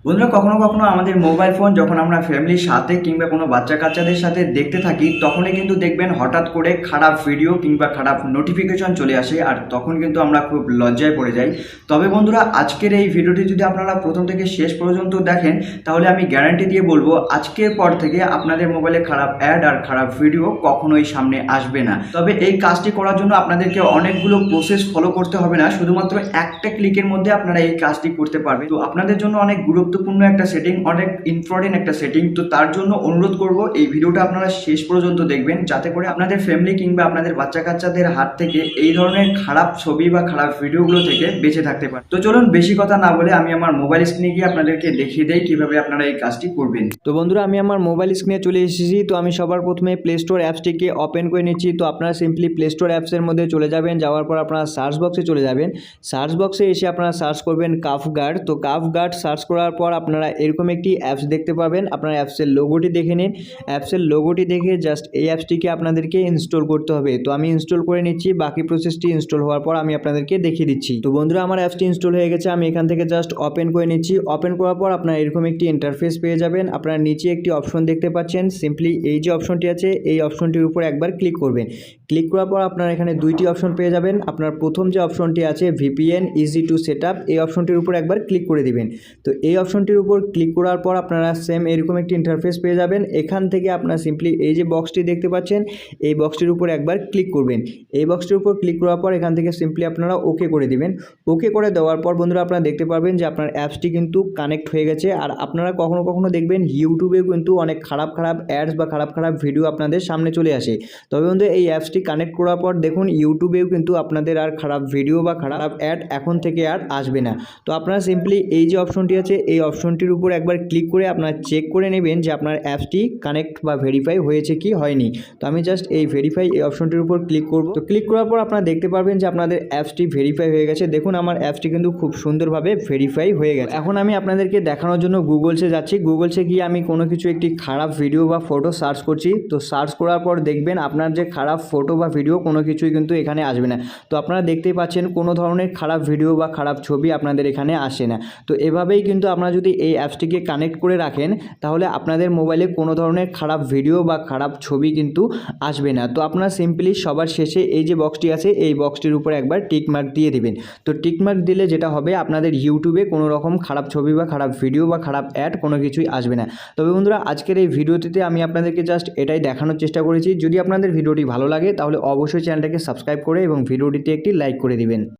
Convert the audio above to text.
বন্ধুরা কখনো কখনো আমাদের মোবাইল ফোন যখন আমরা ফ্যামিলির সাথে কিংবা কোনো বাচ্চা কাচ্চাদের সাথে দেখতে থাকি তখনই কিন্তু দেখবেন হঠাৎ করে খারাপ ভিডিও কিংবা খারাপ নোটিফিকেশন চলে আসে, আর তখন কিন্তু আমরা খুব লজ্জায় পড়ে যাই। তবে বন্ধুরা আজকের এই ভিডিওটি যদি আপনারা প্রথম থেকে শেষ পর্যন্ত দেখেন তাহলে আমি গ্যারান্টি দিয়ে বলবো আজকের পর থেকে আপনাদের মোবাইলে খারাপ অ্যাড আর খারাপ ভিডিও কখনোই সামনে আসবে না। তবে এই কাজটি করার জন্য আপনাদেরকে অনেকগুলো প্রসেস ফলো করতে হবে না, শুধুমাত্র একটা ক্লিকের মধ্যে আপনারা এই কাজটি করতে পারবেন। তো আপনাদের জন্য অনেক গুরুত্বপূর্ণ একটা সেটিং, অনেক ইম্পর্টেন্ট একটা সেটিং। তো তার জন্য অনুরোধ করব এই ভিডিওটা আপনারা শেষ পর্যন্ত দেখবেন, যাতে করে আপনাদের ফ্যামিলি কিংবা আপনাদের বাচ্চা কাচ্চাদের হাত থেকে এই ধরনের খারাপ ছবি বা খারাপ ভিডিওগুলো থেকে বেঁচে থাকতে পারেন। তো চলুন বেশি কথা না বলে আমি আমার মোবাইল স্ক্রিনে গিয়ে আপনাদেরকে দেখিয়ে দেই কিভাবে আপনারা এই কাজটি করবেন। তো বন্ধুরা আমি আমার মোবাইল স্ক্রিনে চলে এসেছি। তো আমি সবার প্রথমে প্লে স্টোর অ্যাপসটিকে ওপেন করে নিচ্ছি। তো আপনারা সিম্পলি প্লে স্টোর অ্যাপসের মধ্যে চলে যাবেন, যাওয়ার পর আপনারা সার্চ বক্সে চলে যাবেন। সার্চ বক্সে এসে আপনারা সার্চ করবেন কাফ গার্ড। তো কাফ গার্ড সার্চ করার পর আপনারা এরকম একটি অ্যাপস দেখতে পাবেন। আপনারা অ্যাপসের লোগোটি দেখে নিন। অ্যাপসের লোগোটি দেখে জাস্ট এই অ্যাপসটিকে আপনাদেরকে ইনস্টল করতে হবে। তো আমি ইনস্টল করে নিচ্ছি, বাকি প্রসেসটি ইনস্টল হওয়ার পর আমি আপনাদেরকে দেখিয়ে দিচ্ছি। তো বন্ধুরা আমার অ্যাপসটি ইনস্টল হয়ে গেছে, আমি এখান থেকে জাস্ট ওপেন করে নিচ্ছি। ওপেন করার পর আপনারা এরকম একটি ইন্টারফেস পেয়ে যাবেন। আপনারা নিচে একটি অপশন দেখতে পাচ্ছেন, সিম্পলি এই যে অপশনটি আছে এই অপশনটির উপর একবার ক্লিক করবেন। ক্লিক করার পর আপনারা এখানে দুইটি অপশন পেয়ে যাবেন। আপনার প্রথম যে অপশনটি আছে VPN easy to set up, এই অপশনটির উপর একবার ক্লিক করে দিবেন। তো এই অপশনটির উপর ক্লিক করার পর আপনারা সেম এরকম একটি ইন্টারফেস পেয়ে যাবেন। এখান থেকে আপনারা সিম্পলি এই যে বক্সটি দেখতে পাচ্ছেন এই বক্সটির উপর একবার ক্লিক করবেন। এই বক্সটির উপর ক্লিক করার পর এখান থেকে সিম্পলি আপনারা ওকে করে দিবেন। ওকে করে দেওয়ার পর বন্ধুরা আপনারা দেখতে পারবেন যে আপনার অ্যাপসটি কিন্তু কানেক্ট হয়ে গেছে। আর আপনারা কখনো কখনো দেখবেন ইউটিউবে কিন্তু অনেক খারাপ খারাপ অ্যাডস বা খারাপ খারাপ ভিডিও আপনাদের সামনে চলে আসে। তবে বন্ধু এই অ্যাপসটি কানেক্ট করার পর দেখুন ইউটিউবেও কিন্তু আপনাদের আর খারাপ ভিডিও বা খারাপ অ্যাড এখন থেকে আর আসবে না। তো আপনারা সিম্পলি এই যে অপশনটি আছে এই অপশনটির উপর একবার ক্লিক করে আপনারা চেক করে নেবেন যে আপনার অ্যাপসটি কানেক্ট বা ভেরিফাই হয়েছে কি হয়নি। তো আমি জাস্ট এই ভেরিফাই এই অপশনটির উপর ক্লিক করব। তো ক্লিক করার পর আপনারা দেখতে পারবেন যে আপনাদের অ্যাপসটি ভেরিফাই হয়ে গেছে। দেখুন আমার অ্যাপসটি কিন্তু খুব সুন্দরভাবে ভেরিফাই হয়ে গেছে। এখন আমি আপনাদেরকে দেখানোর জন্য গুগলসে যাচ্ছি। গুগলসে গিয়ে আমি কোনো কিছু একটি খারাপ ভিডিও বা ফটো সার্চ করছি। তো সার্চ করার পর দেখবেন আপনার যে খারাপ ফটো বা ভিডিও কোনো কিছুই কিন্তু এখানে আসবে না। তো আপনারা দেখতেই পাচ্ছেন কোনো ধরনের খারাপ ভিডিও বা খারাপ ছবি আপনাদের এখানে আসে না। তো এভাবেই কিন্তু আপনারা যদি এই অ্যাপসটিকে কানেক্ট করে রাখেন তাহলে আপনাদের মোবাইলে কোনো ধরনের খারাপ ভিডিও বা খারাপ ছবি কিন্তু আসবে না। তো আপনারা সিম্পলি সবার শেষে এই যে বক্সটি আছে এই বক্সটির উপর একবার টিক মার্ক দিয়ে দিবেন। তো টিক মার্ক দিলে যেটা হবে আপনাদের ইউটিউবে কোনো রকম খারাপ ছবি বা খারাপ ভিডিও বা খারাপ অ্যাড কোনো কিছুই আসবে না। তবে বন্ধুরা আজকের এই ভিডিওটিতে আমি আপনাদেরকে জাস্ট এটাই দেখানোর চেষ্টা করেছি। যদি আপনাদের ভিডিওটি ভালো লাগে তাহলে অবশ্যই চ্যানেলটাকে সাবস্ক্রাইব করে এবং ভিডিওটিতে একটি লাইক করে দিবেন।